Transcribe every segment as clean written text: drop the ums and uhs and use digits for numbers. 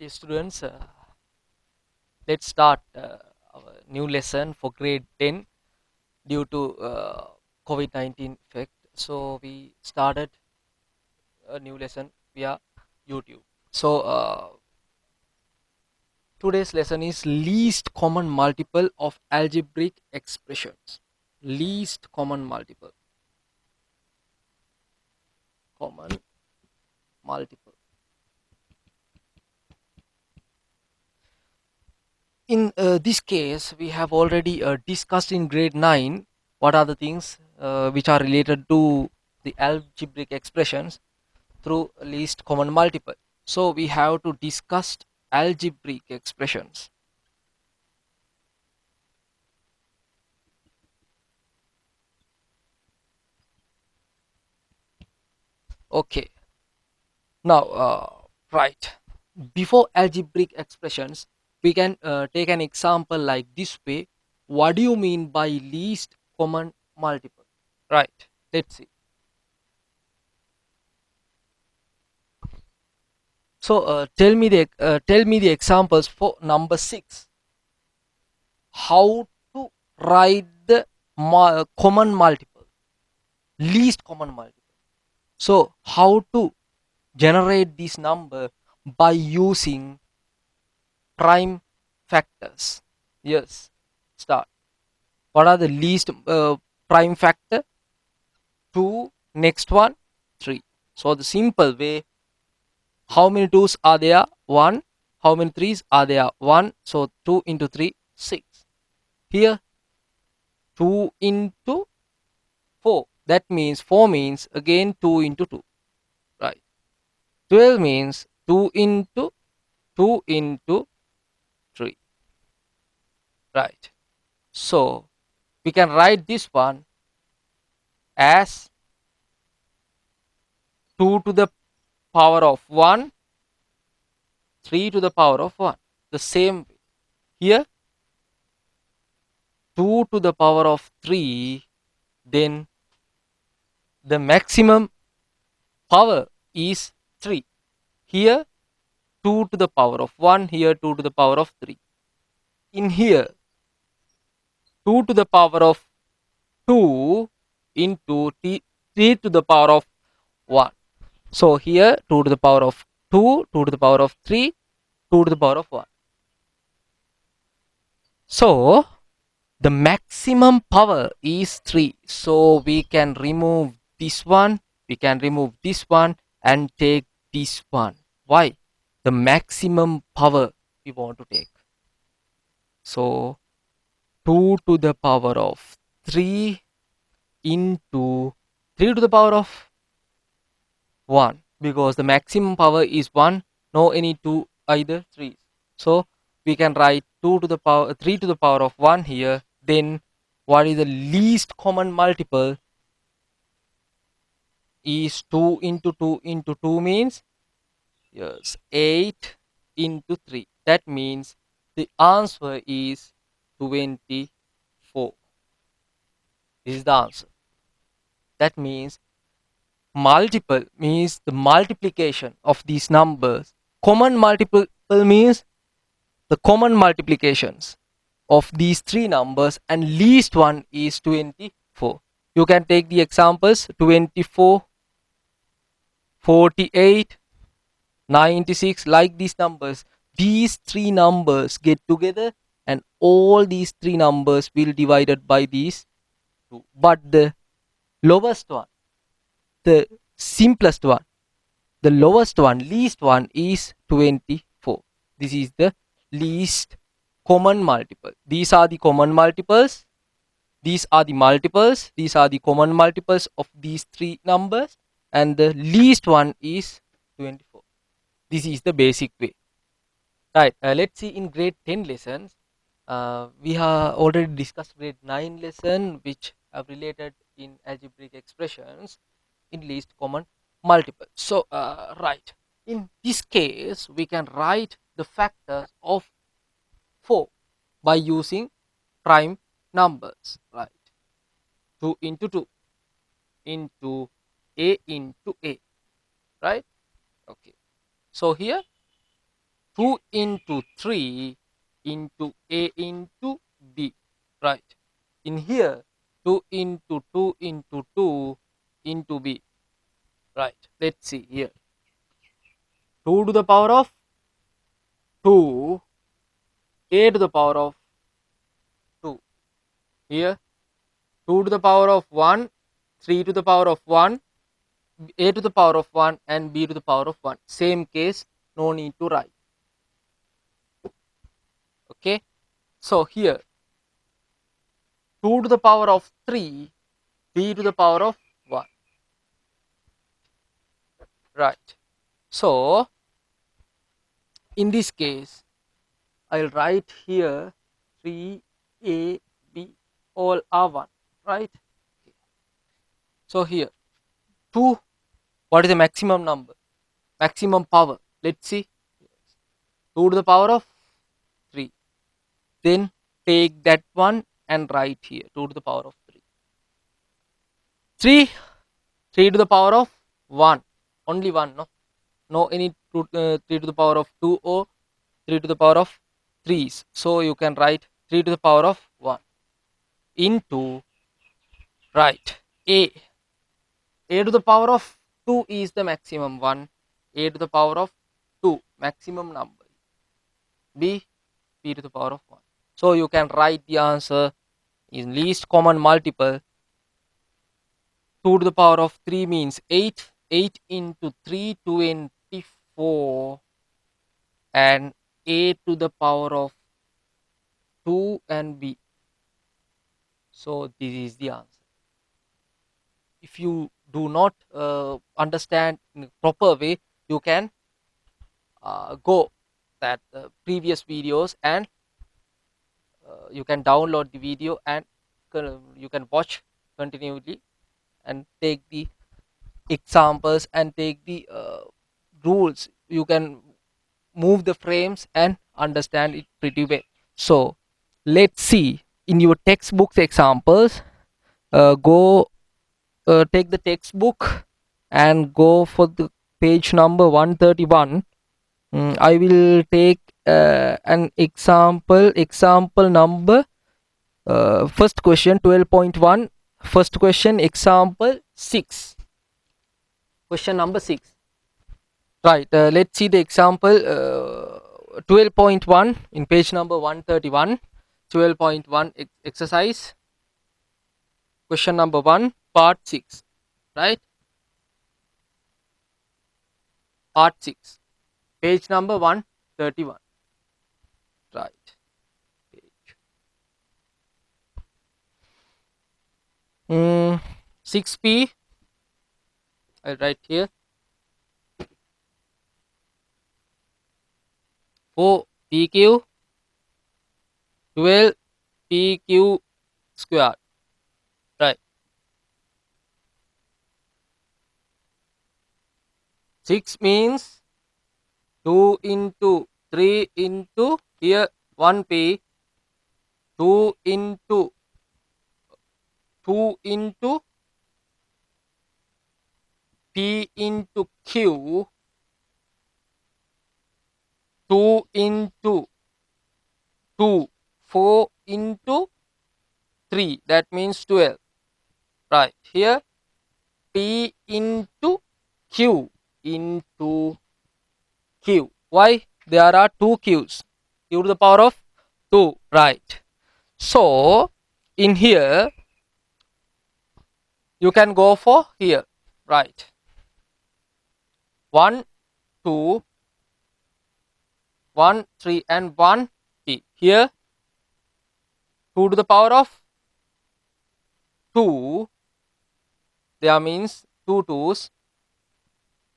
Okay, students, let's start our new lesson for grade 10 due to COVID-19 effect. So, we started a new lesson via YouTube. So, today's lesson is least common multiple of algebraic expressions. Least common multiple. In this case, we have already discussed in grade 9 what are the things which are related to the algebraic expressions through least common multiple. So we have to discuss algebraic expressions. Okay, now right before algebraic expressions, we can take an example like this way. What do you mean by least common multiple? Right. Let's see. So tell me the examples for number 6. How to write the common multiple, least common multiple. So how to generate this number by using prime factors? Yes, start. What are the least prime factor? 2, next one 3. So the simple way, how many 2's are there? 1. How many 3's are there? 1. So 2 into 3 6. Here 2 into 4. That means 4 means again 2 into 2. Right. 12 means 2 into 2 into 3. Right. So we can write this one as 2 to the power of 1, 3 to the power of 1. The same way. Here 2 to the power of 3, then the maximum power is 3. Here 2 to the power of 1, here 2 to the power of 3. In here 2 to the power of 2 into 3 to the power of 1. So here 2 to the power of 2, 2 to the power of 3, 2 to the power of 1. So the maximum power is 3. So we can remove this one, we can remove this one and take this one. Why? The maximum power we want to take. So 2 to the power of 3 into 3 to the power of 1, because the maximum power is 1, no any 2 either 3. So we can write 2 to the power 3 to the power of 1 here. Then what is the least common multiple is 2 into 2 into 2 means, yes, 8 into 3. That means the answer is 24. This is the answer. That means multiple means the multiplication of these numbers. Common multiple means the common multiplications of these three numbers, and least one is 24. You can take the examples 24, 48, 96, like these numbers. These three numbers get together and all these three numbers will divided by these two. But the lowest one, the simplest one, the lowest one, least one is 24. This is the least common multiple. These are the common multiples. These are the multiples. These are the common multiples of these three numbers. And the least one is 24. This is the basic way. Right. Let's see in grade 10 lessons. We have already discussed grade 9 lesson, which have related in algebraic expressions in least common multiple. So, right. In this case, we can write the factors of 4 by using prime numbers. Right. 2 into 2 into a into a. Right. Okay. So here 2 into 3 into A into B, right? In here, 2 into 2 into 2 into B, right? Let's see here. 2 to the power of 2, A to the power of 2. Here, 2 to the power of 1, 3 to the power of 1, A to the power of 1 and B to the power of 1. Same case, no need to write. Okay, so here 2 to the power of 3, B to the power of 1, right? So in this case, I'll write here 3A, B, all are 1, right? So here 2, what is the maximum number? Maximum power, let's see. 2 to the power of 3. Then take that one and write here 2 to the power of 3. 3, 3 to the power of 1. Only 1, no any 3 to the power of 2 or 3 to the power of 3's. So you can write 3 to the power of 1 into, right, A to the power of 2 is the maximum one. A to the power of 2, maximum number. B to the power of 1. So you can write the answer in least common multiple. 2 to the power of 3 means 8. 8 into 3, 24. And A to the power of 2 and B. So this is the answer. If you do not understand in a proper way, you can go that previous videos and you can download the video and you can watch continually and take the examples and take the rules. You can move the frames and understand it pretty well. So let's see in your textbooks examples. Go take the textbook and go for the page number 131. I will take an example number, first question 12.1, first question example 6, question number 6, right? Let's see the example 12.1 in page number 131. 12.1 exercise, question number 1, part 6, right? Part 6, page number 131, right? Page 6p, I write here 4 pq 12 pq square, right? 6 means 2 into 3 into here 1p, 2 into 2 into p into q, 2 into 2, 4 into 3, that means 12, right? Here p into q into q. Why? There are two q's. Q to the power of 2, right? So in here you can go for here, right? 1, 2, 1, 3 and 1 p. Here 2 to the power of 2, there means 2 2's.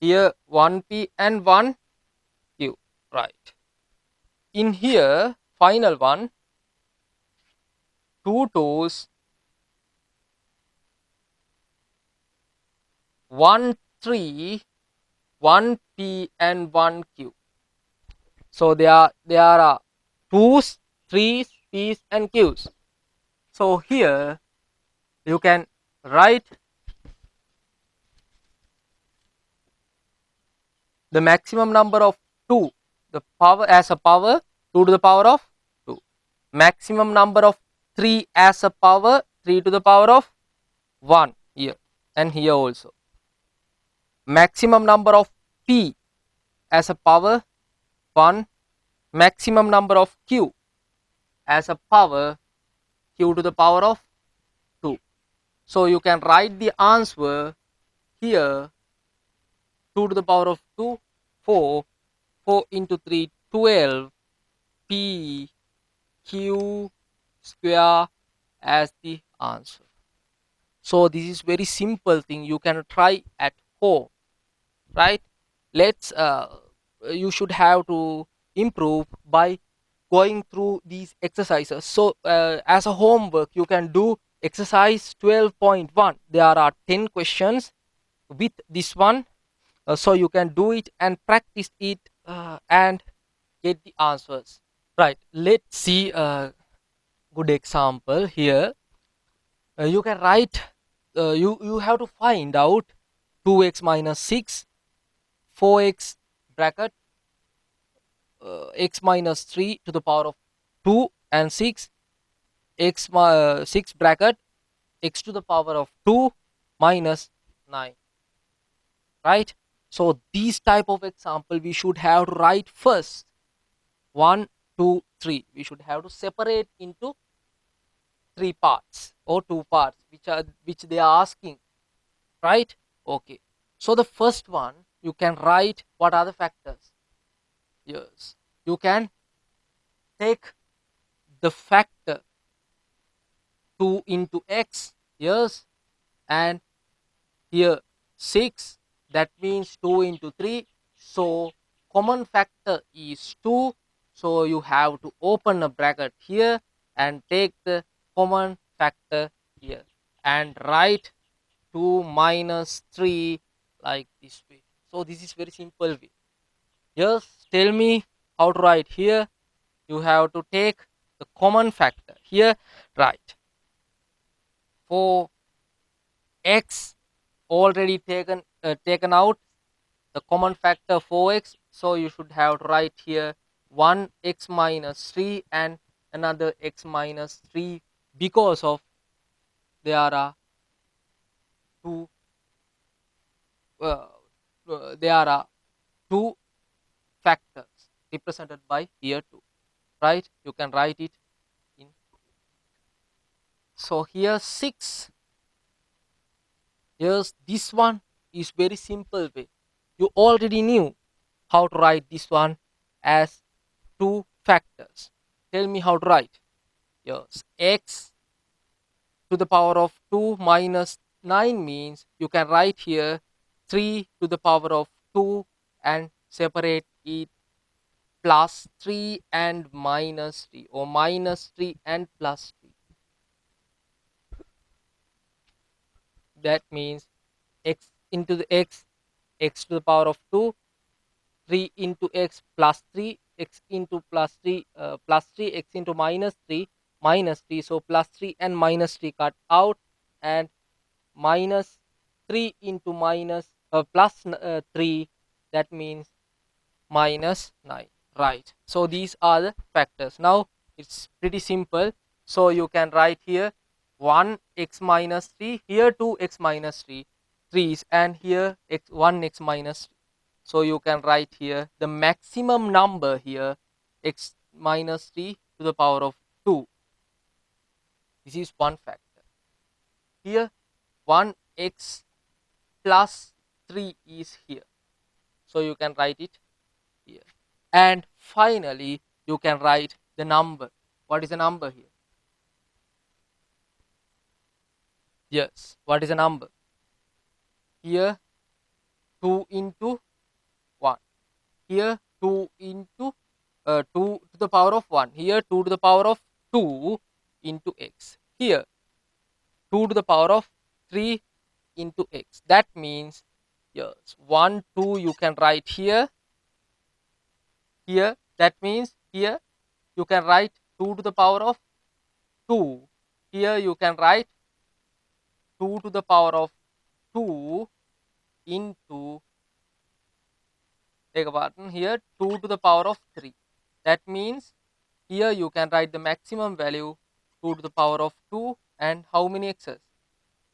Here 1p and 1q, right? In here final one, 2 2's, 1 3, 1p and 1q. So there are 2's, 3's, p's and q's. So here you can write the maximum number of 2, the power as a power 2 to the power of 2. Maximum number of 3 as a power 3 to the power of 1 here and here also. Maximum number of p as a power 1. Maximum number of q as a power q to the power of 2. So you can write the answer here 2 to the power of 2, 4, 4 into 3, 12 p q square as the answer. So this is very simple thing you can try at home, right? Let's you should have to improve by going through these exercises. So as a homework you can do exercise 12.1. There are 10 questions with this one, so you can do it and practice it and get the answers. Right, let's see a good example here. You can write, you have to find out 2x minus 6, 4x bracket x minus 3 to the power of 2 and 6 6 bracket x to the power of 2 minus 9, right? So these type of example we should have to write first. 1, 2, 3 we should have to separate into 3 parts or 2 parts which they are asking, right? Okay, so the first one you can write what are the factors. Yes, you can take the factor 2 into x, yes, and here 6, that means 2 into 3, so common factor is 2, so you have to open a bracket here and take the common factor here and write 2 minus 3 like this way. So this is very simple way. Yes, tell me how to write here. You have to take the common factor here, right? For x already taken out the common factor 4x, so you should have to write here 1 x minus 3 and another x minus 3 because of there are two uh, there are two factors represented by here 2, right? You can write it in. So here 6, yes, this one is very simple way. You already knew how to write this one as two factors. Tell me how to write. Yes, x to the power of 2 minus 9 means you can write here 3 to the power of 2 and separate it plus 3 and minus 3 or minus 3 and plus 3. That means x into the x to the power of 2, 3 into x plus 3, x into plus 3, plus 3, x into minus 3, minus 3. So plus 3 and minus 3 cut out, and minus 3 into minus plus 3, that means minus 9, right? So these are the factors. Now it's pretty simple, so you can write here 1 x minus 3, here 2 x minus 3 3's, and here x 1 x minus 3. So you can write here the maximum number here x minus 3 to the power of 2. This is one factor. Here 1 x plus 3 is here, so you can write it here. And finally you can write the number. What is the number here? Yes, what is the number here? 2 into 1, here 2 into 2 to the power of 1, here 2 to the power of 2 into x, here 2 to the power of 3 into x. That means yes, 1 2 you can write here, here, that means here you can write 2 to the power of 2, here you can write 2 to the power of 2 into beg pardon, here 2 to the power of 3. That means here you can write the maximum value 2 to the power of 2 and how many x's?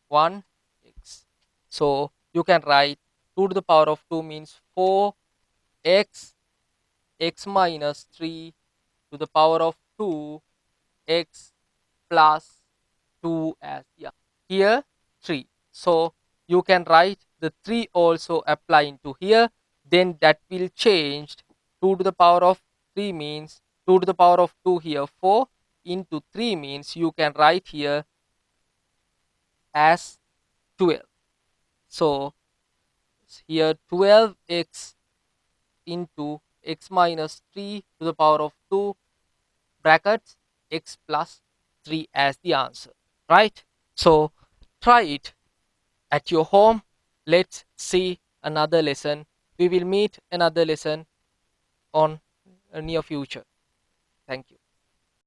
1 x. So you can write 2 to the power of 2 means 4x, x minus 3 to the power of 2 x plus 2 as yeah. Here 3. So you can write the 3 also apply into here. Then that will change 2 to the power of 3 means 2 to the power of 2 here 4 into 3 means you can write here as 12. So here 12x into x minus 3 to the power of 2 brackets x plus 3 as the answer, right? So try it at your home. Let's see another lesson. We will meet another lesson on a near future. Thank you.